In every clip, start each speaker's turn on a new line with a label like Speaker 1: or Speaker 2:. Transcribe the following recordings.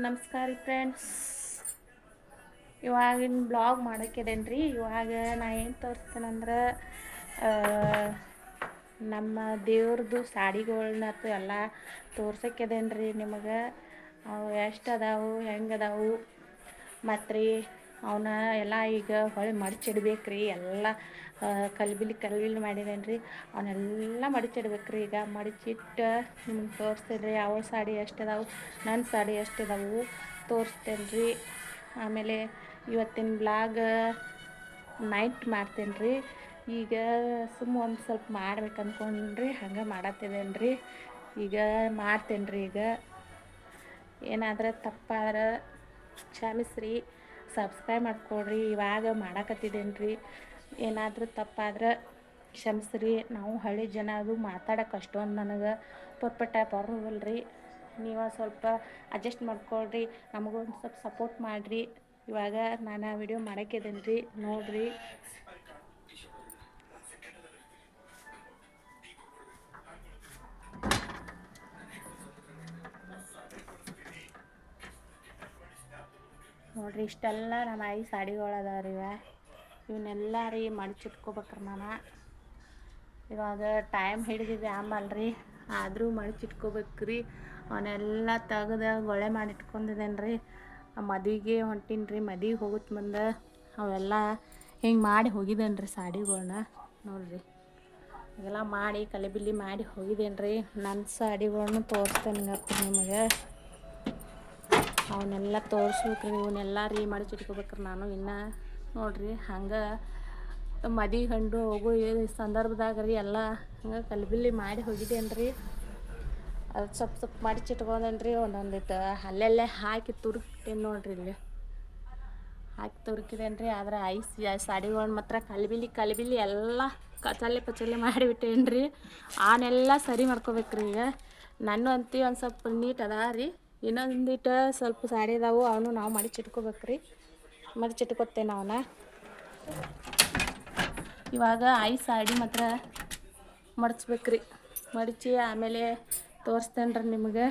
Speaker 1: ನಮಸ್ಕಾರ ರೀ ಫ್ರೆಂಡ್ಸ್. ಇವಾಗಿನ ಬ್ಲಾಗ್ ಮಾಡೋಕ್ಕಿದೇನು ರೀ. ಇವಾಗ ನಾ ಏನು ತೋರಿಸ್ತೇನೆಂದ್ರೆ ನಮ್ಮ ದೇವ್ರದ್ದು ಸಾಡಿಗಳ್ನ ಎಲ್ಲ ತೋರ್ಸೋಕ್ಕಿದೇನು ರೀ ನಿಮಗೆ. ಅವು ಎಷ್ಟು ಅದಾವು, ಹೆಂಗೆ ಅದಾವು, ಮತ್ತು ರೀ ಅವನ್ನ ಎಲ್ಲ ಈಗ ಹೊಳ್ಳಿ ಮಡಚಿಡ್ಬೇಕು ರೀ. ಎಲ್ಲ ಕಲ್ಬಿಲಿ ಮಾಡಿದೇನೆ ರೀ. ಅವನ್ನೆಲ್ಲ ಮಡಚಿಡ್ಬೇಕು ರೀ. ಈಗ ಮಡಚಿಟ್ಟು ನಿಮ್ಗೆ ತೋರಿಸ್ತೇನೆ ರೀ. ಅವಳ ಸಾಡಿ ಎಷ್ಟಿದಾವೆ, ನನ್ನ ಸಾಡಿ ಎಷ್ಟಿದಾವೆ ತೋರಿಸ್ತೇನೆ ರೀ. ಆಮೇಲೆ ಇವತ್ತಿನ ಬ್ಲಾಗ್ ನೈಟ್ ಮಾಡ್ತೇನೆ ರೀ. ಈಗ ಒಂದು ಸ್ವಲ್ಪ ಮಾಡ್ಬೇಕು ಅಂದ್ಕೊಂಡ್ರಿ, ಹಂಗೆ ಮಾಡತ್ತಿದ್ದೇನೆ ರೀ. ಈಗ ಮಾಡ್ತೇನೆ ರೀ. ಈಗ ಏನಾದ್ರೆ ತಪ್ಪಾದ್ರೆ ಕ್ಷಮಿಸ್ರಿ, ಸಬ್ಸ್ಕ್ರೈಬ್ ಮಾಡ್ಕೊಳ್ರಿ. ಇವಾಗ ಮಾಡಕತ್ತಿದ್ದೇನೆ ರೀ. ಏನಾದರೂ ತಪ್ಪಾದ್ರೆ ಕ್ಷಮಿಸ್ರಿ. ನಾವು ಹಳ್ಳಿ ಜನ ಅದು ಮಾತಾಡೋಕೆ ಅಷ್ಟೊಂದು ನನಗೆ ಪರ್ಫೆಕ್ಟ್ ಬರೋದಿಲ್ಲ ರೀ. ನೀವು ಸ್ವಲ್ಪ ಅಡ್ಜಸ್ಟ್ ಮಾಡ್ಕೊಳ್ರಿ, ನಮಗೊಂದು ಸ್ವಲ್ಪ ಸಪೋರ್ಟ್ ಮಾಡಿರಿ. ಇವಾಗ ನಾನು ವಿಡಿಯೋ ಮಾಡೋಕ್ಕಿದ್ದೇನೆ ರೀ, ನೋಡಿರಿ. ನೋಡಿರಿ, ಇಷ್ಟೆಲ್ಲ ನಮ್ಮ ಆಯಿ ಸಾಡಿಗಳದಾವ್ರಿ. ಇವನ್ನೆಲ್ಲ ರೀ ಮಡಚಿಟ್ಕೋಬೇಕ್ರಿ. ನಾನು ಇವಾಗ ಟೈಮ್ ಹಿಡಿದಿದೆ ಆಂಬಲ್ರಿ, ಆದರೂ ಮಡಚಿಟ್ಕೋಬೇಕ್ರಿ. ಅವನ್ನೆಲ್ಲ ತೆಗೆದು ಗೊಳೆ ಮಾಡಿಟ್ಕೊಂಡಿದ್ದೇನೆ ರೀ. ಮದುವೆಗೆ ಹೊಂಟೀನಿ ರೀ. ಮದುವೆಗೆ ಹೋಗುತ್ತೆ ಮುಂದೆ ಅವೆಲ್ಲ ಹಿಂಗೆ ಮಾಡಿ ಹೋಗಿದ್ದೇನೆ ರೀ ಸಾಡಿಗಳ್ನ. ನೋಡಿರಿ, ಇವೆಲ್ಲ ಮಾಡಿ ಕಲಿಬಿಲಿ ಮಾಡಿ ಹೋಗಿದ್ದೇನೆ ರೀ. ನನ್ನ ಸಾಡಿಗಳ್ನು ತೋರಿಸ್ತೇನೆ ನಿಮಗೆ. ಅವನ್ನೆಲ್ಲ ತೋರಿಸ್ಬೇಕ್ರಿ. ಇವನ್ನೆಲ್ಲ ರೀ ಮಡಚಿಟ್ಕೋಬೇಕ್ರಿ. ನಾನು ಇನ್ನು ನೋಡಿರಿ ಹಂಗೆ ಮದುವೆ ಗಂಡು ಹೋಗೋ ಸಂದರ್ಭದಾಗ ರೀ ಎಲ್ಲ ಹಂಗೆ ಕಲಿಬಿಲಿ ಮಾಡಿ ಹೋಗಿದ್ದೇನೆ ರೀ. ಅದು ಸ್ವಲ್ಪ ಮಡಚಿಟ್ಕೊಂಡೇನೆ ರೀ. ಒಂದೊಂದಿಟ್ಟು ಅಲ್ಲೆಲ್ಲೇ ಹಾಕಿ ತುರುಕ್ತೇನೆ ನೋಡಿರಿ. ಇಲ್ಲಿ ಹಾಕಿ ತುರುಕಿದೇನೆ ರೀ. ಆದರೆ ಸಾಡಿಗಳ್ನ ಮಾತ್ರ ಕಲಿಬಿಲಿ ಎಲ್ಲ ಪಚಲೆ ಮಾಡಿಬಿಟ್ಟೇನೆ ರೀ. ಅವನ್ನೆಲ್ಲ ಸರಿ ಮಾಡ್ಕೋಬೇಕ್ರಿ. ಈಗ ನಾನು ಅಂತೀ ಒಂದು ಸ್ವಲ್ಪ ನೀಟ್ ಅದ ರೀ. ಇನ್ನೊಂದಿಟ್ಟು ಸ್ವಲ್ಪ ಸಾಡಿ ಇದಾವೆ, ಅವನು ನಾವು ಮಡಚಿಟ್ಕೋಬೇಕ್ರಿ. ಮಡಚಿಟ್ಕೊತೇನೆ ಅವನ್ನ. ಇವಾಗ ಸಾಡಿ ಮಾತ್ರ ಮಡಚ್ಬೇಕ್ರಿ. ಮಡಚಿ ಆಮೇಲೆ ತೋರಿಸ್ತೇನೆ ರೀ ನಿಮಗೆ.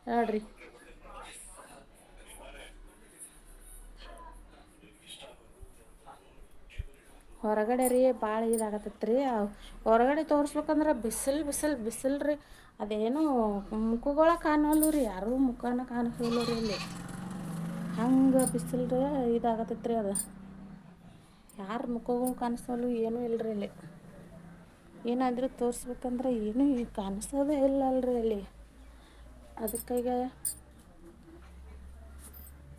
Speaker 1: ನೋಡಿರಿ, ಹೊರಗಡೆ ರೀ ಭಾಳ ಇದಾಗತ್ತೈತೆ ರೀ. ಹೊರಗಡೆ ತೋರಿಸ್ಬೇಕಂದ್ರೆ ಬಿಸಿಲು ರೀ. ಅದೇನು ಮುಖಗಳ ಕಾಣೋಲ್ಲ ರೀ. ಯಾರೂ ಮುಖನ ಕಾಣಿಸೋಲ್ಲ ರೀ ಇಲ್ಲಿ. ಹಂಗೆ ಬಿಸಿಲು ಇದಾಗತ್ತೈತೆ ರೀ. ಅದು ಯಾರ ಮುಖಗಳು ಕಾಣಿಸೋಲ್ಲ, ಏನೂ ಇಲ್ಲರಿ ಇಲ್ಲಿ. ಏನಾದರೂ ತೋರಿಸ್ಬೇಕಂದ್ರೆ ಏನೂ ಕಾಣಿಸೋದೇ ಇಲ್ಲಲ್ರಿ ಇಲ್ಲಿ. ಅದಕ್ಕಾಗ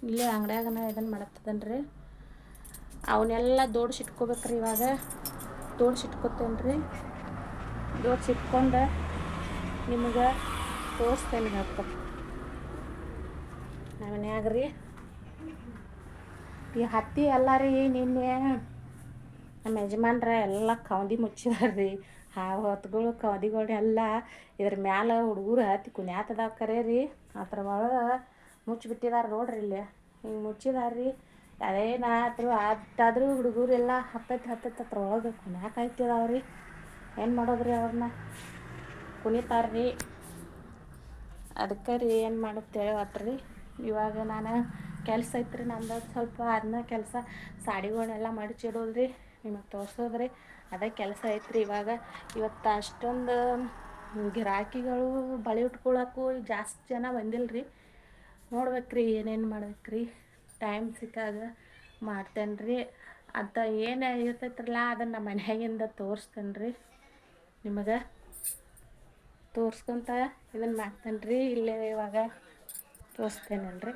Speaker 1: ಇಲ್ಲೇ ಅಂಗಡಿಯಾಗನ ಇದನ್ನು ಮಾಡತ್ತದೇನೆ ರೀ. ಅವನ್ನೆಲ್ಲ ದೋಡ್ಸಿಟ್ಕೋಬೇಕ್ರಿ. ಇವಾಗ ದೋಡ್ಸಿಟ್ಕೋತೇನೆ ರೀ. ದೋಡ್ಸಿಟ್ಕೊಂಡು ನಿಮಗೆ ತೋರಿಸ್ತೇನೆ. ಅಪ್ಪ ನಮ್ಮ ಮನ್ಯಾಗ ರೀ ಈ ಹತ್ತಿ ಎಲ್ಲ ರೀ ನಿನ್ನೆ ನಮ್ಮ ಯಜಮಾನ್ರ ಎಲ್ಲ ಕೌದಿ ಮುಚ್ಚಿದಾರ್ರಿ. ಹೊತ್ತುಗಳು ಕೌದಿಗಳು ಎಲ್ಲ ಇದ್ರ ಮ್ಯಾಲೆ ಹುಡುಗರು ಹತ್ತಿ ಕುಣ್ಯಾತದಾವ ಕರೆ ರೀ. ಅದ್ರ ಒಳಗೆ ಮುಚ್ಚಿಬಿಟ್ಟಿದಾರೆ ನೋಡ್ರಿ. ಇಲ್ಲಿ ಹಿಂಗೆ ಮುಚ್ಚಿದಾರ್ರಿ. ಅದೇನಾದರೂ ಅಷ್ಟಾದ್ರೂ ಹುಡುಗರು ಎಲ್ಲ ಹತ್ತೈತೆ ಅದ್ರ ಒಳಗೆ ಕುಣ್ಯಾಕಾಯ್ತಿದಾವ್ರಿ. ಏನು ಮಾಡೋದ್ರಿ, ಅವ್ರನ್ನ ಕುಣಿತಾರ್ರಿ. ಅದಕ್ಕೆ ರೀ ಏನು ಮಾಡುತ್ತೇವೆ ರೀ. ಇವಾಗ ನಾನು ಕೆಲಸ ಐತ್ರಿ ನಂದು ಸ್ವಲ್ಪ. ಅದನ್ನ ಕೆಲಸ ಸಾಡಿಗಳನ್ನೆಲ್ಲ ಮಡಚಿಡೋದ್ರಿ, ನಿಮಗೆ ತೋರಿಸೋದ್ರಿ. ಅದೇ ಕೆಲಸ ಐತ್ರಿ. ಇವತ್ತು ಅಷ್ಟೊಂದು ಗಿರಾಕಿಗಳು ಬಳೆ ಉಟ್ಕೊಳಕ್ಕೂ ಜಾಸ್ತಿ ಜನ ಬಂದಿಲ್ಲ ರೀ. ನೋಡ್ಬೇಕ್ರಿ ಏನೇನು ಮಾಡ್ಬೇಕ್ರಿ. ಟೈಮ್ ಸಿಕ್ಕಾಗ ಮಾಡ್ತೇನೆ ರೀ. ಅಂತ ಏನು ಇರ್ತೈತ್ರಲ್ಲ ಅದನ್ನು ನಮ್ಮ ಮನ್ಯಾಗಿಂದ ತೋರಿಸ್ತೇನೆ ರೀ ನಿಮಗೆ. ತೋರಿಸ್ಕೊಂತ ಇದನ್ನು ಮಾಡ್ತೇನೆ ರೀ. ಇಲ್ಲೇ ಇವಾಗ ತೋರಿಸ್ತೇನಲ್ರಿ.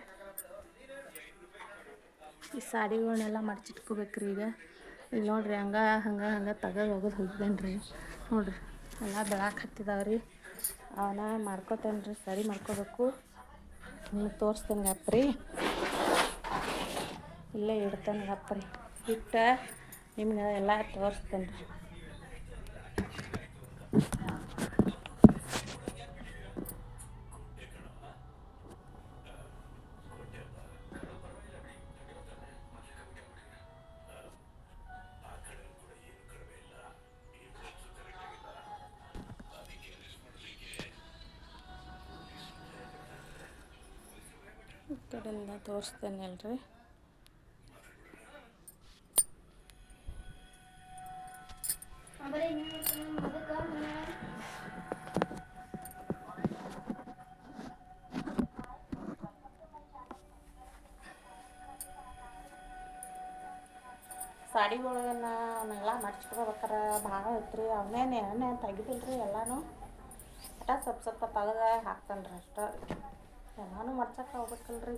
Speaker 1: ಈ ಸಾಡಿಗಳನ್ನೆಲ್ಲ ಮಡಚಿಟ್ಕೋಬೇಕ್ರಿ. ಈಗ ಇಲ್ಲಿ ನೋಡಿರಿ, ಹಂಗೆ ತೆಗೆದು ಹೋಗಿದ್ದೇನೆ ರೀ. ನೋಡಿರಿ, ಎಲ್ಲ ಬೆಳಕ್ಕೆ ಹತ್ತಿದಾವ್ರಿ. ಅವನ್ನ ಮಾಡ್ಕೋತೇನೆ ರೀ, ಸರಿ ಮಾಡ್ಕೋಬೇಕು. ನಿಮಗೆ ತೋರಿಸ್ತೇನೆ ಗಪ್ರಿ. ಇಲ್ಲೇ ಇಡ್ತೇನೆ ಗಪ್ರಿ. ಇಟ್ಟು ನಿಮ್ಗೆ ಎಲ್ಲ ತೋರಿಸ್ತೇನೆ ರೀ. ಈ ಕಡೆಯಿಂದ ತೋರಿಸ್ತೇನೆ ಅಲ್ರಿ. ಸಾಡಿಗಳನ್ನ ಅವನ್ನೆಲ್ಲ ಮಡ್ಚ್ಕೊಬೇಕಾರೆ ಭಾಳ ಐತ್ರಿ. ಅವನ್ನೇ ತೆಗಿದಿಲ್ರಿ ಎಲ್ಲನೂ. ಅಟ ಸ್ವಲ್ಪ ತೆಗೆದ ಹಾಕ್ತಾನೆ ರೀ ಅಷ್ಟೇ. ಎಲ್ಲನೂ ಮಡ್ಚಕ್ಕೆ ಹೋಗ್ಬೇಕಲ್ರಿ.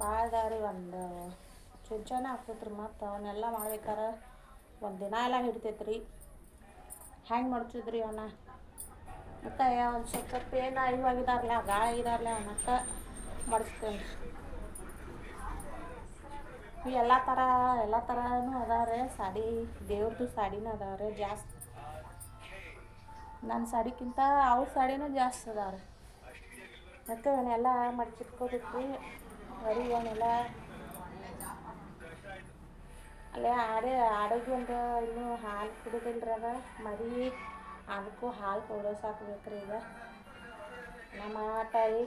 Speaker 1: ಭಾಳ ಇದಾವ್ರಿ. ಒಂದು ಚುಂಚನ ಆಗ್ತೈತ್ರಿ. ಮತ್ತು ಅವನ್ನೆಲ್ಲ ಮಾಡ್ಬೇಕಾರೆ ಒಂದು ದಿನ ಎಲ್ಲ ಹಿಡಿತೈತ್ರಿ. ಹ್ಯಾಂಗೆ ಮಡ್ಚಿದ್ರಿ ಅವನ್ನ ಮತ್ತು ಒಂದು ಸ್ವಲ್ಪ ಏನು ಇವಾಗಿದಾರಲ್ಲ ಗಾಳ ಆಗಿದಾರಲ್ಲ ಅವನ್ನಕ್ಕ ಮಡಿಸ್ತೇನೆ ರೀ. ಎಲ್ಲ ಥರನೂ ಅದಾವೆ ಸಾಡಿ. ದೇವ್ರದ್ದು ಸಾಡಿನೂ ಅದಾವೆ ಜಾಸ್ತಿ. ನನ್ನ ಸಾಡಿಕ್ಕಿಂತ ಅವ್ರ ಸಾಡಿನೂ ಜಾಸ್ತಿ ಅದಾವೆ ರೀ. ಮತ್ತು ಅವನ್ನೆಲ್ಲ ಮಡ್ಚಿಟ್ಕೋಬೇಕು ರೀ. ಅವನ್ನೆಲ್ಲ ಅಲ್ಲೇ ಆಡಿಗೆ ಒಂದು ಇನ್ನೂ ಹಾಲು ಕುಡಿದಿಲ್ರಿ. ಅದ ಮರಿ ಅದಕ್ಕೂ ಹಾಲು ಕೊಡೋಸಾಕ್ಬೇಕು ರೀ. ಈಗ ನಮ್ಮ ಆಟ ರೀ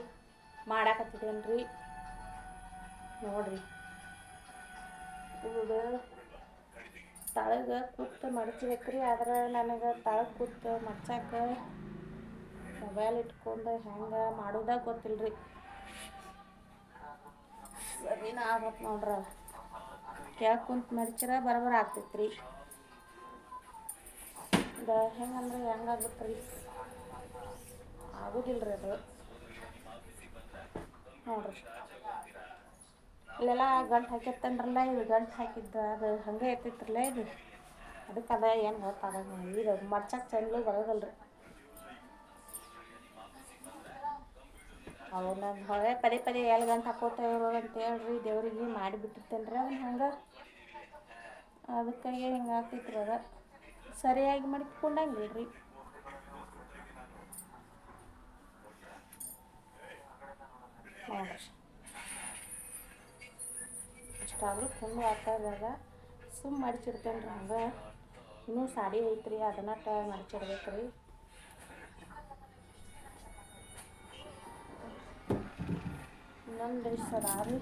Speaker 1: ಮಾಡಾಕತ್ತಿದ್ದೇನೆ ರೀ. ನೋಡಿರಿ ಇದು ತಳಗೆ ಕೂತು ಮಡ್ಚ್ಬೇಕ್ರಿ. ಆದ್ರೆ ನನಗೆ ತಳಗೆ ಕೂತು ಮಡ್ಚಕ್ಕೆ ಮೊಬೈಲ್ ಇಟ್ಕೊಂಡು ಹೆಂಗೆ ಮಾಡೋದಾಗ ಗೊತ್ತಿಲ್ಲ ರೀ. ಸರಿನಾ ಆಗತ್ತೆ ನೋಡ್ರಿ. ಕೆಳಗೆ ಕುಂತು ಮಡ್ಚಿರ ಬರೋಬ್ಬರ ಆಗ್ತೈತ್ರಿ. ಇದು ಹೆಂಗಂದ್ರೆ ಹೆಂಗಾಗುತ್ತೆ ರೀ, ಆಗೋದಿಲ್ಲ ರೀ ಅದು. ನೋಡಿರಿ ಇಲ್ಲೆಲ್ಲ ಗಂಟು ಹಾಕಿರ್ತೇನ್ರಲ್ಲ, ಇದು ಗಂಟು ಹಾಕಿದ್ದು ಅದು ಹಂಗೆ ಇರ್ತೈತ್ರಲ್ಲ ಇದು. ಅದಕ್ಕೆ ಅದ ಏನು ಗೊತ್ತಾಗಂಗ ಇದು ಮಡ್ಚಕ್ಕೆ ಚೆಂದ ಬರೋದಲ್ಲ ರೀ. ಅವನ್ನ ಹೊಳೆ ಪದೇ ಎಲ್ಲಿ ಗಂಟು ಹಾಕೋತ ಇರೋದು ಅಂತ ಹೇಳ್ರಿ ದೇವ್ರಿಗೆ ಮಾಡಿಬಿಟ್ಟಿರ್ತೇನೆ ರೀ. ಅದನ್ನ ಹಂಗೆ ಅದಕ್ಕಾಗಿ ಹಿಂಗೆ ಆಗ್ತೈತ್ರಿ. ಅದ ಸರಿಯಾಗಿ ಮಡ್ಕೊಂಡಂಗಿಲ್ಲ ರೀ. ನೋಡಿರಿ ಇಷ್ಟಾದರೂ ತುಂಬ ಆಗ್ತಾಯಿದ್ದಾಗ ಸುಮ್ಮ ಮಡ್ಚಿಡ್ತೇನೆ ರೀ. ಹಂಗೆ ಇನ್ನೂ ಸಾಡಿ ಐತ್ರಿ, ಅದನ್ನ ಮಡ್ಚಿಡ್ಬೇಕು ರೀ. ಇನ್ನೊಂದು ಡ್ರೆಸ್ ಅದಾವ ರೀ.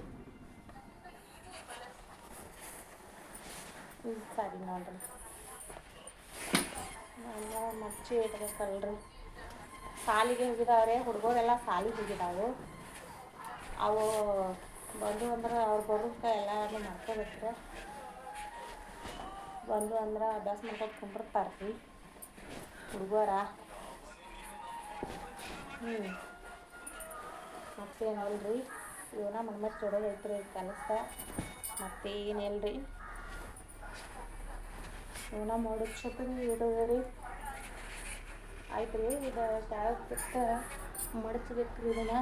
Speaker 1: ಇದು ಸಾಡಿ ನೋಡ್ರಿ. ಎಲ್ಲ ಮಡ್ಚಿ ಇಡ್ಬೇಕಲ್ರಿ. ಸಾಲಿಗೆ ಹೋಗಿದಾವ್ರೆ ಹುಡುಗರೆಲ್ಲ ಸಾಲಿಗೆ ಹೋಗಿದ್ದಾವೆ. ಅವು ಬಂದು ಅಂದ್ರೆ ಅವ್ರು ಬರೋಕ್ಕೆ ಎಲ್ಲನೂ ಮಾಡ್ಕೋಬೇಕ್ರಿ. ಬಂದು ಅಂದ್ರೆ ಅಭ್ಯಾಸ ಮಾಡ್ಕೊಂಡು ಕುಂಡಿರ್ತಾರೆ ರೀ ಹುಡುಗರ. ಮತ್ತೇನಲ್ಲ ರೀ. ಇವನ ಮಣ್ಣು ಚೊಡೋದು ಐತ್ರಿ ಕೆಲಸ. ಮತ್ತೇನಿಲ್ಲ ರೀ. ಇವನ ಮಾಡೋದು ಚೊಪ್ಪಿ ಇಡೋದು ರೀ. ಆಯ್ತು ರೀ. ಇದು ಕೆಳಗೆ ಬಿಟ್ಟು ಮಡ್ಚಬೇಕು ರೀ. ಇದನ್ನು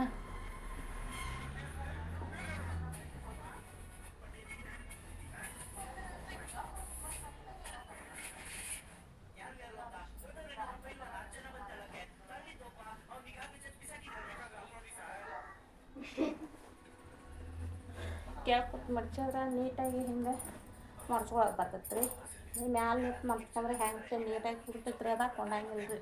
Speaker 1: ಕೇಳ್ಕೊತ ಮಡ್ಚಿದ್ರೆ ನೀಟಾಗಿ ಹಿಂಗೆ ಮಡ್ಚ್ಕೊಳಕ್ಕೆ ಬರ್ತೈತೆ ರೀ. ಮ್ಯಾಲೆ ನಿಂತು ಮಡ್ಚ್ಕೊಂಡ್ರೆ ಹೆಂಗೆ ನೀಟಾಗಿ ಕುಡ್ತೈತೆ ರೀ. ಅದ ಕೊಂಡಂಗಿಲ್ಲ ರೀ.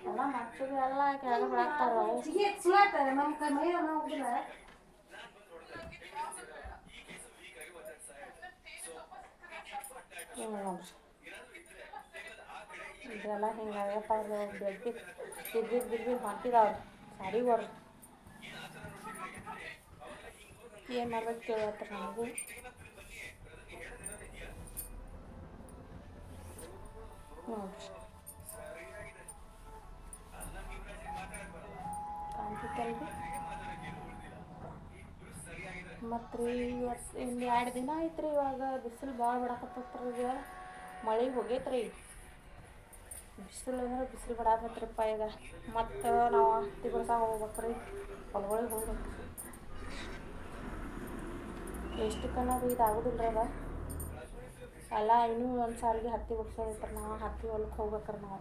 Speaker 1: ಎಲ್ಲ ಮಡ್ಚೋದು ಎಲ್ಲ ಕೆಳಗೆ ಬಿಡಾಕ್ತಾರೆ. ನೋಡ್ರಿ ಇದೆಲ್ಲ ಹಿಂಗೆ ಆಗಪ್ಪ. ಬಿದ್ದು ಹೊಂಟಿದಾವ್ರಿ ಸಾಡಿಗಳು. ಏನು ಮಾಡ್ಬೇಕು ಕೇಳತ್ತರ ನಮಗೂ. ನೋಡ್ರಿ ಕಾಣ್ತೈತಲ್ರಿ. ಮತ್ತು ರೀ ಇವತ್ತು ಒಂದು 2 ದಿನ ಆಯ್ತು ರೀ. ಇವಾಗ ಬಿಸಿಲು ಭಾಳ ಬಿಡಾಕತ್ತೈತ್ರಿ. ಈಗ ಮಳೆ ಹೋಗೈತ್ರಿ. ಬಿಸಿಲು ಅಂದ್ರೆ ಬಿಸಿಲು ಬಿಡಾಕತ್ರಿಪ್ಪ ಈಗ. ಮತ್ತು ನಾವು ಹತ್ತಿ ಬಿಡ್ಸಕ್ಕೆ ಹೋಗ್ಬೇಕು ರೀ. ಹೊಲಗಳಿಗೆ ಹೋಗ್ಬೇಕು. ಎಷ್ಟಕ್ಕನ್ನೋದು ಇದು ಆಗೋದಿಲ್ಲ ರೀ. ಅದ ಎಲ್ಲ ಇನ್ನೂ ಒಂದು ಸಾಲಿಗೆ ಹತ್ತಿ ಬಿಡ್ಸೋದೈತ್ರಿ. ನಾವು ಹತ್ತಿ ಹೊಲಕ್ಕೆ ಹೋಗ್ಬೇಕ್ರಿ. ನಾವು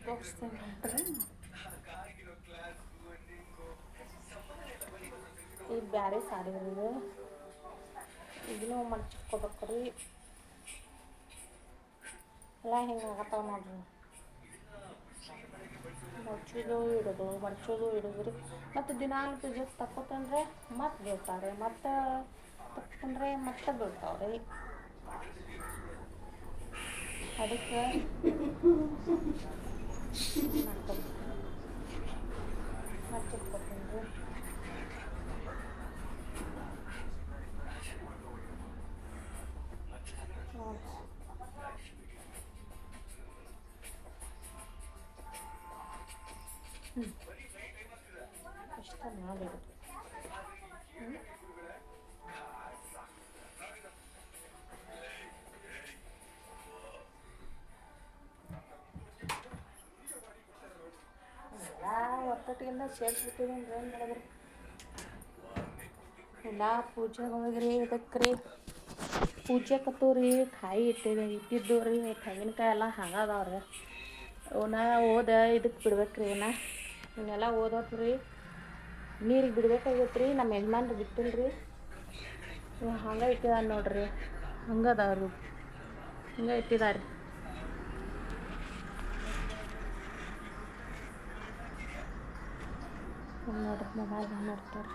Speaker 1: ತೋರಿಸ್ತೇನೆ ನೋಡ್ರಿ. ಇದು ಬೇರೆ ಸಾಡಿ ಇದು. ಇದನ್ನು ಮಡ್ಚಿಟ್ಕೋಬೇಕು ರೀ. ಎಲ್ಲ ಹಿಂಗೆ ಆಗತ್ತಾವ ನೋಡ್ರಿ. ಮಡ್ಚೋದು ಇಡೋದು ಮಡ್ಚೋದು ಇಡೋದು ರೀ. ಮತ್ತು ದಿನಾಲು ಜಸ್ಟ್ ತಕ್ಕೊತಂದ್ರೆ ಮತ್ತೆ ಬೀಳ್ತಾವೆ, ಮತ್ತು ತಕ್ಕೊಂಡ್ರೆ ಮತ್ತೆ ಬೀಳ್ತಾವೆ ರೀ. ಅದಕ್ಕೆ ಮಚ್ಚಿಟ್ಕೊತೀನಿ ರೀ. ಇಷ್ಟ ಮಾಡಿಬಿಟ್ಟು ಎಲ್ಲ ಒತ್ತಟ್ಟಿಗೆಲ್ಲ ಸೇರಿಸ್ಬಿಟ್ಟಿದ್ದೀನಿ ರೀ. ಏನು ಮಾಡಿದ್ರಿ ಎಲ್ಲ ಪೂಜೆ ಒಳಗ್ರಿ. ಇದಕ್ಕೆ ರೀ ಪೂಜೆ ಕತ್ತೂರಿ ಕಾಯಿ ಇಟ್ಟಿದ್ದು ರೀ. ತೆಂಗಿನಕಾಯಿ ಎಲ್ಲ ಹಾಗದವ್ರಿ. ಅವನ್ನ ಓದ ಇದಕ್ಕೆ ಬಿಡ್ಬೇಕ್ರಿ. ಇವನ್ನೆಲ್ಲ ಓದೋದು ರೀ ನೀರಿಗೆ ಬಿಡ್ಬೇಕಾಗೈತೆ ರೀ. ನಮ್ಮ ಯಜಮಾನ್ರು ಬಿಟ್ಟಿಲ್ಲ ರೀ. ಹಂಗೆ ಇಟ್ಟಿದಾರೆ ನೋಡ್ರಿ. ಹಂಗದವ್ರು ಹಿಂಗೆ ಇಟ್ಟಿದ್ದಾರೆ. ನೋಡ್ರಿ ಮೊಬೈಲ್ ನೋಡ್ತಾರೆ.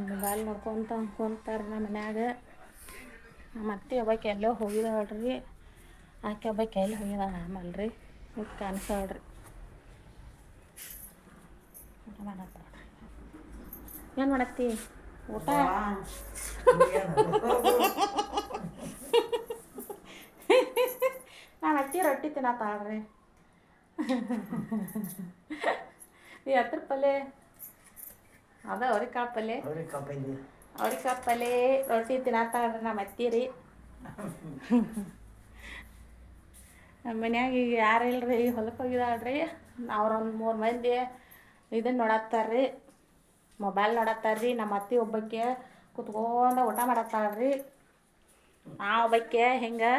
Speaker 1: ಮೊಬೈಲ್ ನೋಡ್ಕೊತ ಅಂದ್ಕೊಂತಾರೆ ನಮ್ಮ ಮನ್ಯಾಗ. ನಮ್ಮ ಅತ್ತೆ ಒಬ್ಬಾಕಿ ಎಲ್ಲೋ ಹೋಗಿದಾಳ್ರಿ. ಆಕೆ ಒಬ್ಬಾಕಿ ಎಲ್ಲಿ ಹೋಗಿದಾಳ ಆಮೇಲೆ ರೀ ಈಗ ಕಾಣಿಸ್ತಾಳ್ರಿ. ಊಟ ಮಾಡತ್ತ. ಏನು ಮಾಡತ್ತಿ? ಊಟ ನಮ್ಮ ಅತ್ತಿ ರೊಟ್ಟಿ ತಿನ್ನತ್ತಾಳ್ರಿ. ಈ ಹತ್ರ ಪಲ್ಯ ಅದ ಅವ್ರಿಕಾಳು ಪಲ್ಯ ರೊಟ್ಟಿ ತಿನ್ನತ್ತಾಳ್ರಿ ನಮ್ಮ ಅತ್ತಿ ರೀ. ನಮ್ಮ ಮನ್ಯಾಗ ಈಗ ಯಾರು ಇಲ್ರಿ, ಹೊಲಕ್ಕೆ ಹೋಗಿದಾಳ್ರಿ. ಅವ್ರೊಂದು 3 ಮಂದಿ ಇದನ್ನು ನೋಡತ್ತಾರ್ರಿ, ಮೊಬೈಲ್ ನೋಡತ್ತಾರ್ರಿ. ನಮ್ಮ ಅತ್ತಿ ಒಬ್ಬಕ್ಕೆ ಕುತ್ಕೊಂಡು ಊಟ ಮಾಡತ್ತಾಳ್ರಿ. ನಾ ಒಬ್ಬಕ್ಕೆ ಹಿಂಗೆ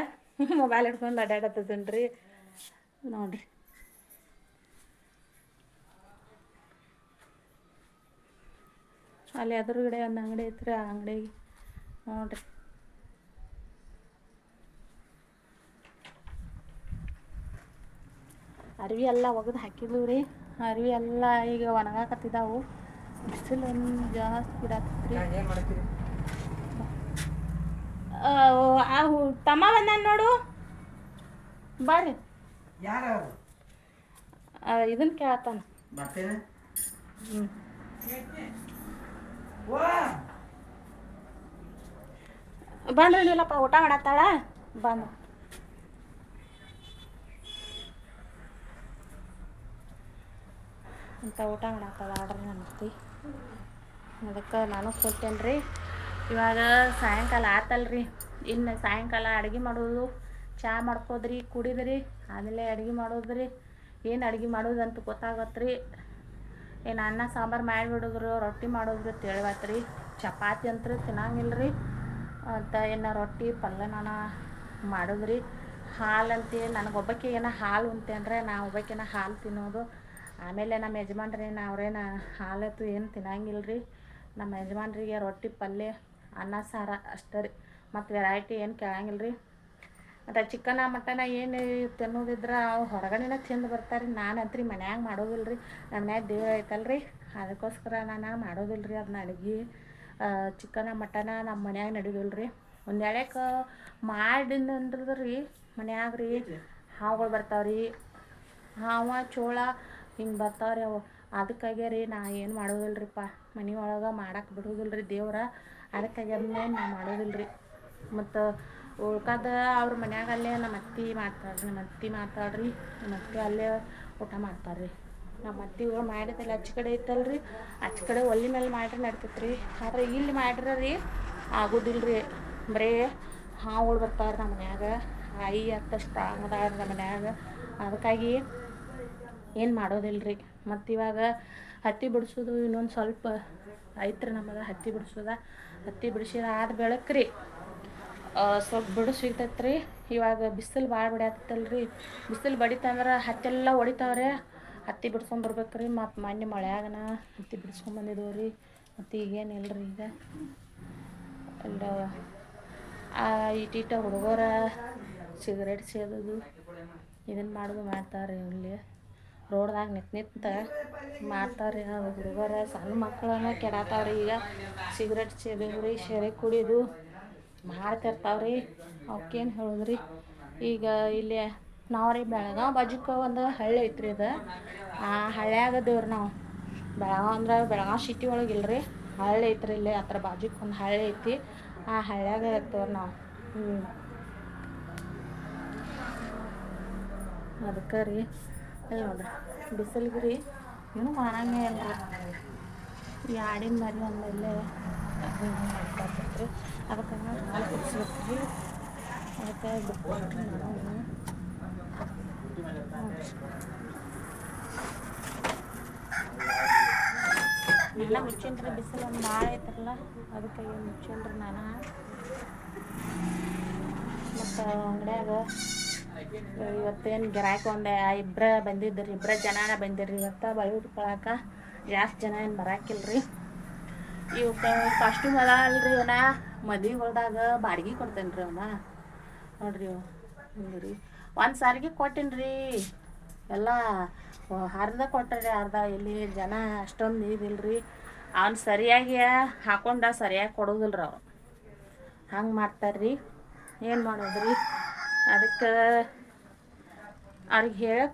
Speaker 1: ಮೊಬೈಲ್ ಹಿಡ್ಕೊಂಡು ಅಡ್ಡಾಡತ್ತದನ್ ರೀ ನೋಡ್ರಿ. ಅಲ್ಲಿ ಎದುರುಗಡೆ ಒಂದು ಅಂಗಡಿ ಐತ್ರಿ. ಆ ಅಂಗಡಿಗೆ ನೋಡ್ರಿ ಅರ್ವಿ ಎಲ್ಲ ಒಗೆದು ಹಾಕಿದ್ವಿ ರೀ. ಅರ್ವಿ ಎಲ್ಲ ಈಗ ಒಣಗಾಕತ್ತಿದ್ದಾವು. ಬಿಸಿಲು ಒಂದು ಜಾಸ್ತಿ ಬಿಡಾಕತ್ರಿ. ತಮ್ಮ ಬಂದಾನ ನೋಡು. ಬರ್ರಿ. ಇದನ್ನ ಕೇಳತ್ತಾನ. ಬಂದ್ರಿ ನೀಲಪ್ಪ ಊಟ ಮಾಡತ್ತಾಳ. ಬಂದು ಅಂತ ಊಟ ಮಾಡತ್ತಾಳ ಆಡ್ರಿ ನಮ್ಮ ಅತ್ತಿ. ಅದಕ್ಕೆ ನಾನು ಕೊಟ್ಟೇನೆ ರೀ. ಇವಾಗ ಸಾಯಂಕಾಲ ಆತಲ್ರಿ. ಇನ್ನು ಸಾಯಂಕಾಲ ಅಡುಗೆ ಮಾಡೋದು, ಚಹಾ ಮಾಡ್ಕೋದ್ರಿ, ಕುಡಿದ್ರಿ, ಆಮೇಲೆ ಅಡುಗೆ ಮಾಡೋದ್ರಿ. ಏನು ಅಡುಗೆ ಮಾಡೋದಂತ ಗೊತ್ತಾಗತ್ತೆ ರೀ. ಏನು ಅನ್ನ ಸಾಂಬಾರು ಮಾಡಿಬಿಡೋದ್ರು, ರೊಟ್ಟಿ ಮಾಡೋದ್ರು ತಿಳಿವತ್ರಿ. ಚಪಾತಿ ಅಂತೂ ತಿನ್ನಂಗಿಲ್ಲ ರೀ. ಅಂತ ಏನು ರೊಟ್ಟಿ ಪಲ್ಯನ ಮಾಡೋದ್ರಿ. ಹಾಲಂತ ನನಗೊಬ್ಬಕ್ಕೆ ಏನೋ ಹಾಲು ಉಂಟೇನ್ರೆ ನಾ ಒಬ್ಬಾಕಿನ ಹಾಲು ತಿನ್ನೋದು. ಆಮೇಲೆ ನಮ್ಮ ಯಜಮಾನ್ರೇನು ಅವ್ರೇನು ಹಾಲತ್ತು ಏನು ತಿನ್ನಂಗಿಲ್ಲ ರೀ. ನಮ್ಮ ಯಜಮಾನ್ರಿಗೆ ರೊಟ್ಟಿ ಪಲ್ಯ ಅನ್ನ ಸಾರು ಅಷ್ಟೇ ರೀ. ಮತ್ತು ವೆರೈಟಿ ಏನು ಕೇಳಂಗಿಲ್ಲ ರೀ. ಮತ್ತು ಚಿಕನ ಮಟನ ಏನು ತಿನ್ನೋದಿದ್ರೆ ಅವು ಹೊರಗಡೆನೇ ತಿಂದು ಬರ್ತಾರೆ. ನಾನಂತ್ರಿ ಮನ್ಯಾಗ ಮಾಡೋದಿಲ್ಲ ರೀ. ನಮ್ಮ ಮನ್ಯಾಗ ದೇವ್ರು ಐತಲ್ಲ ರೀ, ಅದಕ್ಕೋಸ್ಕರ ನಾನು ಮಾಡೋದಿಲ್ಲ ರೀ ಅದನ್ನ ಅಡುಗೆ. ಚಿಕನ ಮಟನ ನಮ್ಮ ಮನ್ಯಾಗ ನಡೆಯೋದಿಲ್ಲ ರೀ. ಒಂದು ಎಳೆಕ್ಕೆ ಮಾಡಿದಂದ್ರೆ ರೀ ಮನ್ಯಾಗ ರೀ ಹಾವುಗಳು ಬರ್ತಾವ್ರಿ. ಹಾವು ಚೋಳ ಹಿಂಗೆ ಬರ್ತಾವ್ರಿ ಅವು. ಅದಕ್ಕಾಗೆ ರೀ ನಾ ಏನು ಮಾಡೋದಿಲ್ಲ ರೀಪ್ಪ. ಮನೆ ಒಳಗೆ ಮಾಡಕ್ಕೆ ಬಿಡೋದಿಲ್ಲ ರೀ ದೇವ್ರ. ಅದಕ್ಕಾಗಿ ಅದನ್ನ ನಾ ಮಾಡೋದಿಲ್ಲ ರೀ. ಮತ್ತು ಉಳ್ಕದ ಅವ್ರ ಮನ್ಯಾಗಲ್ಲೇ ನಮ್ಮ ಅತ್ತೆ ಮಾಡ್ತಾಳ್ರಿ. ನಮ್ಮ ಅತ್ತೆ ಅಲ್ಲೇ ಊಟ ಮಾಡ್ತಾರೆ ರೀ. ನಮ್ಮ ಅತ್ತೆಗಳು ಮಾಡಿದಲ್ಲಿ ಆಚೆ ಕಡೆ ಐತಲ್ರಿ, ಆಚೆ ಕಡೆ ಒಲೆ ಮೇಲೆ ಮಾಡ್ರಿ ನಡ್ತೈತೆ ರೀ. ಆದ್ರೆ ಇಲ್ಲಿ ಮಾಡ್ರೆ ರೀ ಆಗೋದಿಲ್ಲ ರೀ. ಬರೀ ಹಾವುಗಳು ಬರ್ತಾವ್ರಿ ನಮ್ಮ ಮನ್ಯಾಗ. ಆಯಿ ಅತ್ತ ಸ್ಟ್ರಾಂಗ್ ಅದಾಳ್ರಿ ನಮ್ಮ ಮನ್ಯಾಗ. ಅದಕ್ಕಾಗಿ ಏನು ಮಾಡೋದಿಲ್ಲ ರೀ. ಮತ್ತು ಇವಾಗ ಹತ್ತಿ ಬಿಡಿಸೋದು ಇನ್ನೊಂದು ಸ್ವಲ್ಪ ಐತ್ರಿ ನಮಗೆ. ಹತ್ತಿ ಬಿಡಿಸಿದ ಆದ ಬೆಳಕು ರೀ ಸ್ವಲ್ಪ ಬಿಡಿಸಿರ್ತೈತೆ ರೀ. ಇವಾಗ ಬಿಸಿಲು ಭಾಳ ಬಿಡತ್ತಲ್ಲ ರೀ. ಬಿಸಿಲು ಬಡಿತಂದ್ರೆ ಹತ್ತೆಲ್ಲ ಹೊಡಿತಾವ್ರೆ. ಹತ್ತಿ ಬಿಡ್ಸ್ಕೊಂಬರ್ಬೇಕು ರೀ. ಮತ್ತು ಮೊನ್ನೆ ಮಳೆಯಾಗನ ಹತ್ತಿ ಬಿಡ್ಸ್ಕೊಂಬಂದಿದ್ದೀವಿ ರೀ. ಮತ್ತು ಈಗೇನಿಲ್ಲ ರೀ. ಈಗ ಎಲ್ಲ ಇಟ್ಟಿಟ್ಟ ಹುಡುಗರ ಸಿಗರೇಟ್ ಸೇದೋದು ಇದನ್ನು ಮಾಡೋದು ಮಾಡ್ತಾರೆ ಇಲ್ಲಿ ರೋಡ್ದಾಗ ನಿಂತು ಮಾಡ್ತಾರೆ. ಹುಡುಗರ ಸಣ್ಣ ಮಕ್ಕಳನ್ನ ಕೆಡತಾವ್ರಿ. ಈಗ ಸಿಗರೇಟ್ ಸೇದೋದು ರೀ, ಶೇರೆ ಕುಡಿಯೋದು ಮಾಡ್ತಿರ್ತಾವ್ರಿ. ಅವಕ್ಕೇನು ಹೇಳೋದ್ರಿ. ಈಗ ಇಲ್ಲಿ ನಾವು ರೀ ಬೆಳಗಾವಿ ಬಾಜುಕ ಒಂದು ಹಳ್ಳಿ ಐತ್ರಿ. ಅದು ಆ ಹಳ್ಳಿಯಾಗ ದೇವ್ರು ನಾವು ಬೆಳಗಾವಿ ಅಂದ್ರೆ ಬೆಳಗಾವಿ ಸಿಟಿ ಒಳಗೆ ಇಲ್ರಿ, ಹಳ್ಳಿ ಐತ್ರಿ. ಇಲ್ಲಿ ಹತ್ರ ಬಾಜುಕ್ ಒಂದು ಹಳ್ಳಿ ಐತಿ. ಆ ಹಳ್ಳಿಯಾಗ ಇರ್ತೇವ್ರಿ ನಾವು. ಅದಕ್ಕೆ ರೀ ಅಲ್ಲಿ ನೋಡ್ರಿ ಬಿಸಿಲಿಗೆ ರೀ ಏನೂ ಮಾಡಂಗೆ ಇಲ್ರಿ. ಈ ಆಡಿನ ಮರಿ ಒಂದಲ್ಲೇ ಮಾಡ್ಕೊತೈತ್ರಿ. ಅದಕ್ಕೆ ಹಾಲು ಕುಡಿಸ್ಬೇಕು ರೀ. ಅದಕ್ಕೆ ಬಿಟ್ಕೊಟ್ರಿ ನಾವು ಎಲ್ಲ ಮುಚ್ಚೇನ್ರಿ. ಬಿಸಿಲು ಒಂದು ಭಾಳ ಐತ್ರಲ್ಲ, ಅದಕ್ಕೆ ಏನು ಮುಚ್ಚೇನ್ರಿ ನಾನು. ಮತ್ತು ಅಂಗಡಿಯಾಗ ಇವತ್ತೇನು ಗಿರಾಕಿ ಇಬ್ಬರ ಬಂದಿದ್ದರು, ಜನ ಬಂದಿರ್ರಿ ಇವತ್ತು. ಬಳಿ ಉಟ್ಕೊಳಕ್ಕೆ ಜಾಸ್ತಿ ಜನ ಏನು ಬರಾಕಿಲ್ರಿ. ಇವಕ್ಕೆ ಕಾಸ್ಟ್ಯೂಮ್ ಅದ ಅಲ್ರಿ. ಇವನ ಮದುವೆ ಹೊಲ್ದಾಗ ಬಾಡಿಗೆ ಕೊಡ್ತೇನೆ ರೀ. ಅವನ ನೋಡ್ರಿ ಹಿಂಗೆ ರೀ. ಒಂದು ಸಾರಿಗೆ ಕೊಟ್ಟೇನಿ ರೀ. ಎಲ್ಲ ಅರ್ಧ ಕೊಟ್ಟರೆ ಅರ್ಧ. ಇಲ್ಲಿ ಜನ ಅಷ್ಟೊಂದು ಇದಿಲ್ರಿ. ಅವ್ನು ಸರಿಯಾಗಿ ಹಾಕೊಂಡ ಸರಿಯಾಗಿ ಕೊಡೋದಿಲ್ಲ ರೀ. ಅವ್ರು ಹಂಗೆ ಮಾಡ್ತಾರ್ರಿ. ಏನು ಮಾಡೋದ್ರಿ. ಅದಕ್ಕೆ ಅವ್ರಿಗೆ ಹೇಳೇ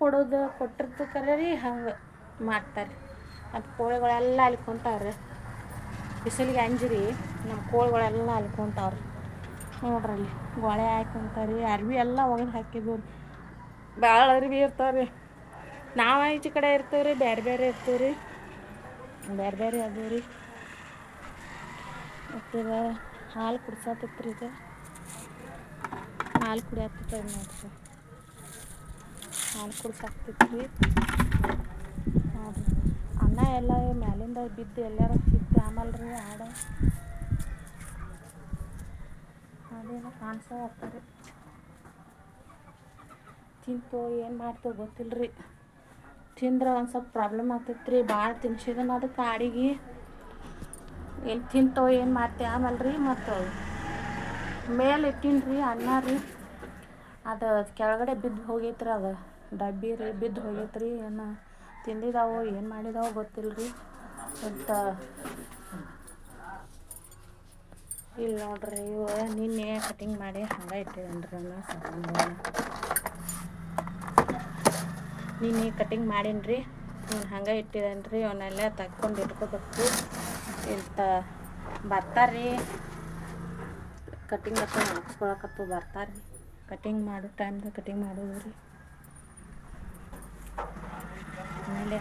Speaker 1: ಕೊಟ್ಟಿರ್ತಕ್ಕರೆ ರೀ ಹಂಗೆ ಮಾಡ್ತಾರೆ. ಅದು ಕೋಳಿಗಳೆಲ್ಲ ಅಲ್ಕೊಂತಾವ್ರಿ. ಬಿಸಿಲಿಗೆ ಅಂಜಿರಿ ನಮ್ಮ ಕೋಳಿಗಳೆಲ್ಲ ಅಲ್ಕೊಂತಾವ್ರಿ. ನೋಡ್ರಲ್ಲಿ ಗೊಳೆ ಹಾಕೊಂತಾವ್ರಿ. ಅರ್ವಿ ಎಲ್ಲ ಒಗೆದು ಹಾಕಿದ್ವು ರೀ. ಭಾಳ ಅರ್ವಿ ಇರ್ತಾವ್ರಿ. ನಾವು ಈಚೆ ಕಡೆ ಇರ್ತೀವಿ ರೀ, ಬೇರೆ ಬೇರೆ ಇರ್ತೀವಿ ರೀ, ಬೇರೆ ಬೇರೆ ಅದು ರೀ. ಮತ್ತು ಹಾಲು ಕುಡ್ಸತ್ತಿತ್ತು ರೀ. ಇದು ಹಾಲು ಕುಡಿಯತ್ತಿತ್ತು ನೋಡ್ರಿ. ಹಾಲು ಕುಡ್ಸಾಕ್ತಿತ್ತು ರೀ. ನೋಡ್ರಿ ಅನ್ನ ಎಲ್ಲ ಮ್ಯಾಲಿಂದ ಬಿದ್ದು ಎಲ್ಲಾರ ಸಿದ್ದು ಆಮೇಲೆ ರೀ ಆಡ ಅದೇನೋ ಕಾಣಿಸೋ ಆಗ್ತಾರೆ. ತಿಂತು ಏನು ಮಾಡ್ತೇವೆ ಗೊತ್ತಿಲ್ಲ ರೀ. ತಿಂದ್ರೆ ಒಂದು ಸ್ವಲ್ಪ ಪ್ರಾಬ್ಲಮ್ ಆಗ್ತೈತೆ ರೀ. ಭಾಳ ತಿನ್ಸಿದನ ಅದಕ್ಕೆ ಆಡಿಗೆ ಏನು ತಿಂತೋ ಏನು ಮಾಡ್ತೇವೆ ಆಮೇಲೆ ರೀ. ಮತ್ತು ಮೇಲೆ ಇಟ್ಟೀನಿ ರೀ ಅನ್ನ ರೀ. ಅದು ಕೆಳಗಡೆ ಬಿದ್ದು ಹೋಗೈತ್ರಿ. ಅದು ಡಬ್ಬಿ ರೀ ಬಿದ್ದು ಹೋಗೈತ್ರಿ. ಏನು ತಿಂದಿದ್ದಾವೋ ಏನು ಮಾಡಿದಾವೋ ಗೊತ್ತಿಲ್ಲ ರೀ. ಮತ್ತು ಇಲ್ಲಿ ನೋಡ್ರಿ ಇವು ನಿನ್ನೆ ಕಟಿಂಗ್ ಮಾಡಿ ಹಂಗೆ ಇಟ್ಟಿದ್ದೇನೆ ರೀ. ನಾನು ನಿನ್ನೆ ಕಟಿಂಗ್ ಮಾಡೀನಿ ರೀ. ಹಂಗೆ ಇಟ್ಟಿದ್ದೇನೆ ರೀ. ಅವನ್ನೆಲ್ಲ ತಕ್ಕೊಂಡು ಇಟ್ಕೋಬೇಕು. ಇಂಥ ಬರ್ತಾರೆ ಕಟಿಂಗ್ ಹತ್ತ ಮುಗಿಸ್ಕೊಳಕತ್ತು ಬರ್ತಾರೆ. ಕಟಿಂಗ್ ಮಾಡೋ ಟೈಮ್ದಾಗ ಕಟಿಂಗ್ ಮಾಡೋದು ರೀ. ಆಮೇಲೆ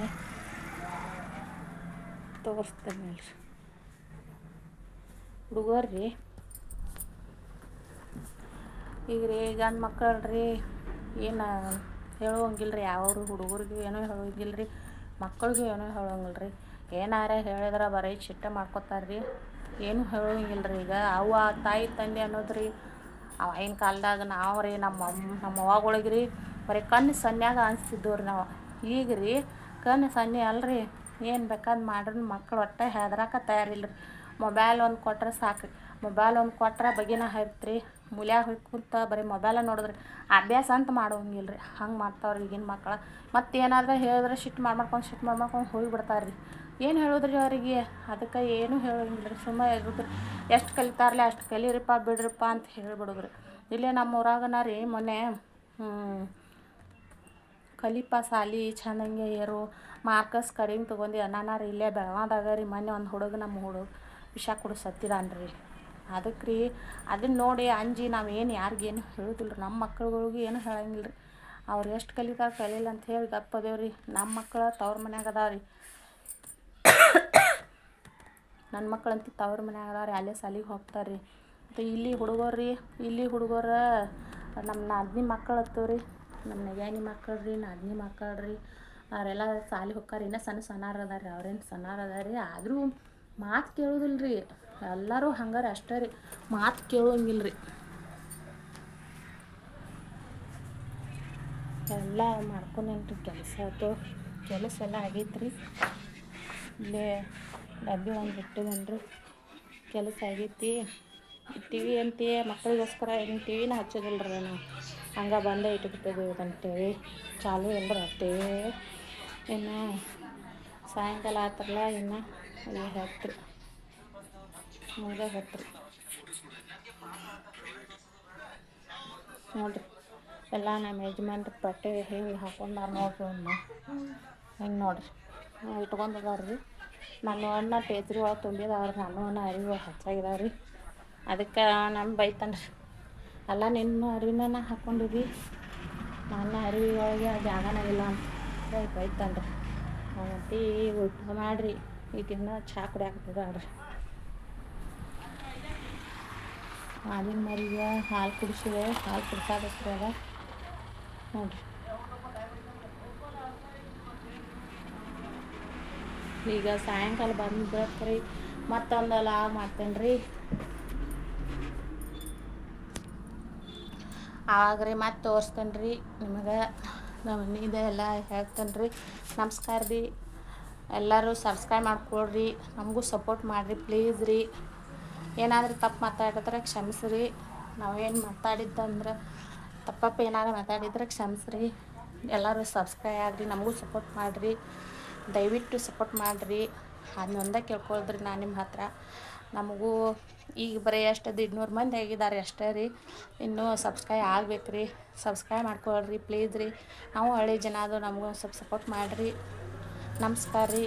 Speaker 1: ತೋರಿಸ್ತೇನೆ ರೀ ಹುಡುಗರು ರೀ. ಈಗ ರೀ ಗಂಡು ಮಕ್ಕಳು ರೀ ಏನು ಹೇಳುವಂಗಿಲ್ಲ ರೀ. ಯಾವ್ರು ಹುಡುಗರಿಗೂ ಏನೂ ಹೇಳೋಂಗಿಲ್ಲ ರೀ, ಮಕ್ಕಳಿಗೂ ಏನೂ ಹೇಳೋಂಗಿಲ್ಲ ರೀ. ಏನಾರ ಹೇಳಿದ್ರೆ ಬರೀ ಸಿಟ್ಟ ಮಾಡ್ಕೊತಾರೆ ರೀ. ಏನೂ ಹೇಳೋಂಗಿಲ್ಲ ರೀ. ಈಗ ಅವ್ವ ತಾಯಿ ತಂದೆ ಅನ್ನೋದು ರೀ ಅವಾಗಿನ ಕಾಲದಾಗ ನಾವು ರೀ ನಮ್ಮ ಅವ್ವಗಳಿಗೆ ರೀ ಬರೀ ಕಣ್ಣು ಸನ್ಯಾಗ ಅನಿಸ್ತಿದ್ದವು ರೀ ನಾವು. ಈಗ ರೀ ಕಣ್ಣು ಸನ್ನೆ ಅಲ್ರಿ, ಏನು ಬೇಕಾದ್ ಮಾಡ್ರಿ ಮಕ್ಕಳು ಒಟ್ಟು ಹೆದ್ರಕ್ಕೆ ತಯಾರಿಲ್ಲ ರೀ. ಮೊಬೈಲ್ ಒಂದು ಕೊಟ್ರೆ ಸಾಕು ರೀ. ಮೊಬೈಲ್ ಒಂದು ಕೊಟ್ರೆ ಬಗೆನ ಹೈತ್ರಿ. ಮೂಲ್ಯಾಗ ಹೋಗಿ ಕುಂತ ಬರೀ ಮೊಬೈಲ ನೋಡಿದ್ರಿ. ಅಭ್ಯಾಸ ಅಂತ ಮಾಡೋಂಗಿಲ್ಲ ರೀ. ಹಂಗೆ ಮಾಡ್ತಾವ್ರಿ ಈಗಿನ ಮಕ್ಕಳು. ಮತ್ತು ಏನಾದರೂ ಹೇಳಿದ್ರೆ ಸಿಟ್ಟು ಮಾಡ್ಕೊಂಡು ಹೋಗಿಬಿಡ್ತಾರೆ ರೀ. ಏನು ಹೇಳೋದ್ರಿ ಅವರಿಗೆ. ಅದಕ್ಕೆ ಏನೂ ಹೇಳೋಂಗಿಲ್ಲ ರೀ. ಸುಮ್ಮನೆ ಇರೋದು. ಎಷ್ಟು ಕಲಿತಾರಲ್ಲ ಅಷ್ಟು ಕಲೀರಿಪ್ಪ ಬಿಡ್ರಿಪ್ಪ ಅಂತ ಹೇಳಿಬಿಡೋದ್ರಿ. ಇಲ್ಲೇ ನಮ್ಮ ಊರಾಗನ ರೀ ಮೊನ್ನೆ ಕಲಿಪ ಸಾಲಿ ಚೆಂದಂಗೆ ಏರು ಮಾರ್ಕಸ್ ಕಡಿಮೆ ತೊಗೊಂಡು ಅನ್ನಾನ ರೀ. ಇಲ್ಲೇ ಬೆಳಗಾವ್ದಾಗ ರೀ ಮೊನ್ನೆ ಒಂದು ನಮ್ಮ ಹುಡುಗ ವಿಷ ಕುಡಿದು ಸತ್ತಿದಾನ ರೀ. ಅದಕ್ಕೆ ರೀ ಅದನ್ನ ನೋಡಿ ಅಂಜಿ ನಾವೇನು ಯಾರಿಗೇನು ಹೇಳೋದಿಲ್ಲ ರೀ. ನಮ್ಮ ಮಕ್ಳುಗಳಿಗೂ ಏನೂ ಹೇಳಂಗಿಲ್ಲ ರೀ. ಅವ್ರು ಎಷ್ಟು ಕಲಿತಾರೆ ಕಲೀಲಿ ಅಂತ ಹೇಳಿ ಗಪ್ಪದೇವ್ ರೀ. ನಮ್ಮ ಮಕ್ಳು ತವ್ರ ಮನ್ಯಾಗ ಅದಾವ ರೀ. ನನ್ನ ಮಕ್ಳಂತೂ ತವ್ರ ಮನ್ಯಾಗ ಅದಾವ ರೀ. ಅಲ್ಲೇ ಸಾಲಿಗೆ ಹೋಗ್ತಾರೆ ರೀ. ಮತ್ತು ಇಲ್ಲಿ ಹುಡುಗರು ನಮ್ಮ ನಾದಿನಿ ಮಕ್ಕಳು ಹತ್ತವ ರೀ. ನಮ್ಮ ನೆಗ್ಯಾನಿ ಮಕ್ಕಳು ರೀ, ನಾದಿನಿ ಮಕ್ಕಳು ರೀ. ಅವರೆಲ್ಲ ಸಾಲಿಗೆ ಹೋಗ್ತಾರೆ. ಇನ್ನೂ ಸಣ್ಣಾರು ಅದಾರ ರೀ. ಅವ್ರೇನು ಸಣ್ಣಾರು ಅದಾರ ರೀ. ಆದರೂ ಮಾತು ಕೇಳೋದಿಲ್ಲ ರೀ. ಎಲ್ಲರೂ ಹಂಗಾರೆ ಅಷ್ಟೇ ರೀ, ಮಾತು ಕೇಳೋಂಗಿಲ್ಲ ರೀ. ಎಲ್ಲ ಮಾಡ್ಕೊಂಡೇನ್ರಿ ಕೆಲಸ ಆಯ್ತು. ಕೆಲಸ ಎಲ್ಲ ಆಗೈತೆ ರೀ. ಇಲ್ಲೇ ಡಬ್ಬಿ ಒಂದು ಇಟ್ಟಿದ್ದೇನೆ ಕೆಲಸ ಆಗೈತಿ. ಟಿ ವಿ ಅಂತೆ ಮಕ್ಕಳಿಗೋಸ್ಕರ ಏನು ಟಿ ವಿನ ಹಚ್ಚೋದಿಲ್ಲ ರೀ ನಾವು, ಹಂಗೆ ಬಂದೇ ಇಟ್ಬಿಟ್ಟಿದ್ದೀವಿ ಅದನ್ನು ಟಿ ವಿ ಚಾಲು ಇಲ್ಲ ರೀ ಟಿ ವಿ. ಇನ್ನು ಸಾಯಂಕಾಲ ಆತ್ರಲ್ಲ ಇನ್ನು ಹತ್ತು ಮುಗಿದೇ ಹೊತ್ತು ನೋಡಿರಿ. ಎಲ್ಲ ನಮ್ಮ ಯಜಮಾನ್ರ ಬಟ್ಟೆ ಹಿಂಗೆ ಹಾಕೊಂಡಾರ ನೋಡ್ರಿ. ಹಿಂಗೆ ನೋಡಿರಿ ಇಟ್ಕೊಂಡದಾರ ರೀ. ನಾನು ಅನ್ನ ಟೇಚ್ರಿ ಒಳಗೆ ತುಂಬಿದಾವ್ರಿ. ನಾನು ಅನ್ನ ಅರಿವಿ ಹೆಚ್ಚಾಗಿದಾವೆ ರೀ. ಅದಕ್ಕೆ ನಮ್ಮ ಬೈತಾನೆ ರೀ, ಎಲ್ಲ ನಿನ್ನ ಅರಿವಿನ ಹಾಕ್ಕೊಂಡಿರಿ, ನನ್ನ ಅರಿವಿ ಒಳಗೆ ಜಾಗನ ಇಲ್ಲ ಅಂತ ಬೈತಾನೆ ರೀ. ಮತ್ತು ಊಟ ಮಾಡಿರಿ, ಈಗಿನ್ನ ಚಹಾ ಕುಡಿಯಾಕತ್ತಿದ್ದಾಳ್ರಿ. ಹಾಲಿನ ಮರಿಗೆ ಹಾಲು ಕುಡಿಸಿದೆ, ಹಾಲು ಕುಡ್ಸಾಕತ್ರಿ ಅದ ನೋಡಿರಿ. ಈಗ ಸಾಯಂಕಾಲ ಬಂದು ಬಿಡತ್ರಿ, ಮತ್ತೊಂದು ಲಾಗ್ ಮಾಡ್ತೇನೆ ರೀ. ಆವಾಗ ರೀ ಮತ್ತೆ ತೋರಿಸ್ತೇನೆ ರೀ ನಿಮಗೆ. ನಮ್ಮ ಇದೆಲ್ಲ ಹೇಳ್ತೇನೆ ರೀ. ನಮಸ್ಕಾರ ರೀ. ಎಲ್ಲರೂ ಸಬ್ಸ್ಕ್ರೈಬ್ ಮಾಡ್ಕೊಳ್ರಿ, ನಮಗೂ ಸಪೋರ್ಟ್ ಮಾಡಿರಿ ಪ್ಲೀಸ್ ರೀ. ಏನಾದರೂ ತಪ್ಪು ಮಾತಾಡಿದ್ರೆ ಕ್ಷಮಿಸ್ರಿ. ನಾವೇನು ಮಾತಾಡಿದ್ದಂದ್ರೆ ತಪ್ಪು ಏನಾದ್ರು ಮಾತಾಡಿದ್ರೆ ಕ್ಷಮಿಸ್ರಿ. ಎಲ್ಲರೂ ಸಬ್ಸ್ಕ್ರೈಬ್ ಆಗಿರಿ, ನಮಗೂ ಸಪೋರ್ಟ್ ಮಾಡಿರಿ, ದಯವಿಟ್ಟು ಸಪೋರ್ಟ್ ಮಾಡಿರಿ. ಅದನ್ನೊಂದೇ ಕೇಳ್ಕೊಳ್ದ್ರಿ ನಾನು ನಿಮ್ಮ ಹತ್ರ. ನಮಗೂ ಈಗ ಬರೀ ಎಷ್ಟು 200 ಮಂದಿ ಆಗಿದ್ದಾರೆ ಅಷ್ಟೇ ರೀ. ಇನ್ನೂ ಸಬ್ಸ್ಕ್ರೈಬ್ ಆಗ್ಬೇಕು ರೀ. ಸಬ್ಸ್ಕ್ರೈಬ್ ಮಾಡ್ಕೊಳ್ರಿ ಪ್ಲೀಸ್ ರೀ. ನಾವು ಹಳ್ಳಿ ಜನ ಅದು, ನಮಗೂ ಒಂದು ಸ್ವಲ್ಪ ಸಪೋರ್ಟ್ ಮಾಡಿರಿ. ನಮಸ್ಕಾರ ರೀ.